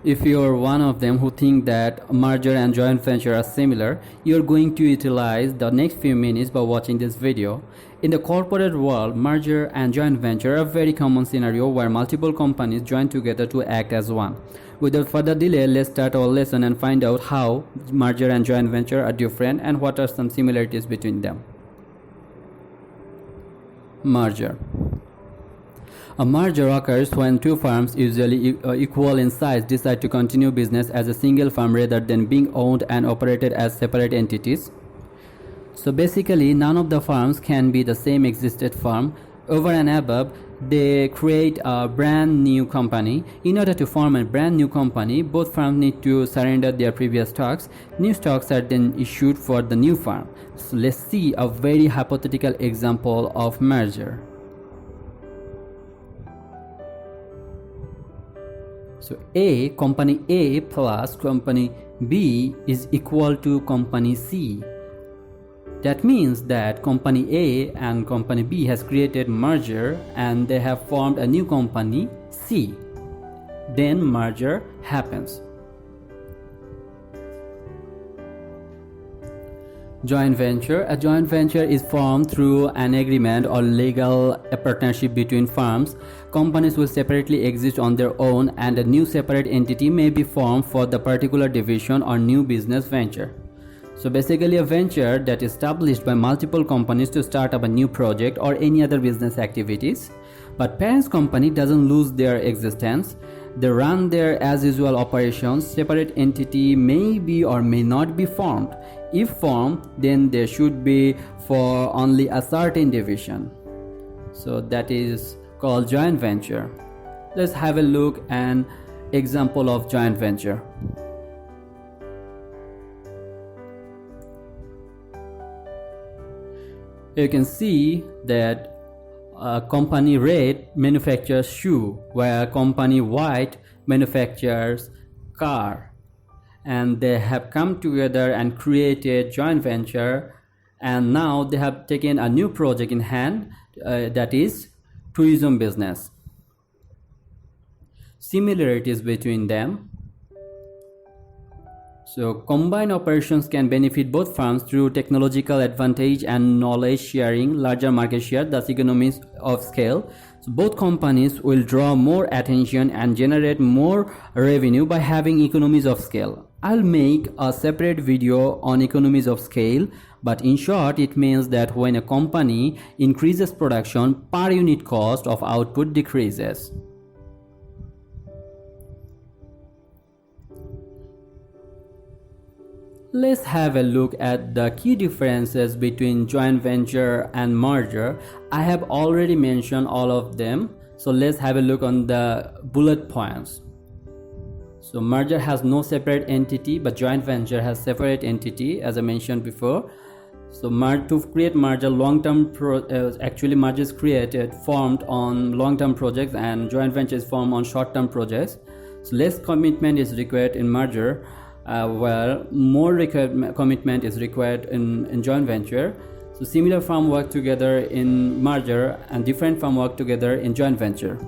If you're one of them who think that merger and joint venture are similar, you're going to utilize the next few minutes by watching this video. In the corporate world, merger and joint venture are a very common scenario where multiple companies join together to act as one. Without further delay, let's start our lesson and find out how merger and joint venture are different and what are some similarities between them. Merger. A merger occurs when two firms, usually equal in size, decide to continue business as a single firm rather than being owned and operated as separate entities. So basically, none of the firms can be the same existed firm. Over and above, they create a brand new company. In order to form a brand new company, both firms need to surrender their previous stocks. New stocks are then issued for the new firm. So let's see a very hypothetical example of merger. So company A plus company B is equal to company C. That means that company A and company B has created merger and they have formed a new company C. Then merger happens. Joint venture. A joint venture is formed through an agreement or legal partnership between firms. Companies will separately exist on their own and a new separate entity may be formed for the particular division or new business venture. So basically a venture that is established by multiple companies to start up a new project or any other business activities. But parent company doesn't lose their existence. They run their as usual operations. Separate entity may be or may not be formed. If formed, then they should be for only a certain division. So that is called joint venture. Let's have a look at an example of joint venture. You can see that company Red manufactures shoe, where company White manufactures car, and they have come together and created joint venture, and now they have taken a new project in hand, that is tourism business. Similarities between them. So combined operations can benefit both firms through technological advantage and knowledge sharing, larger market share, thus economies of scale. So both companies will draw more attention and generate more revenue by having economies of scale. I'll make a separate video on economies of scale, but in short, it means that when a company increases production, per unit cost of output decreases. Let's have a look at the key differences between joint venture and merger. I have already mentioned all of them, so let's have a look on the bullet points. So merger has no separate entity, but joint venture has separate entity, as I mentioned before. So to create merger, actually merger is formed on long-term projects, and joint venture is formed on short-term projects. So less commitment is required in merger, where more commitment is required in joint venture. So similar firm work together in merger and different firm work together in joint venture.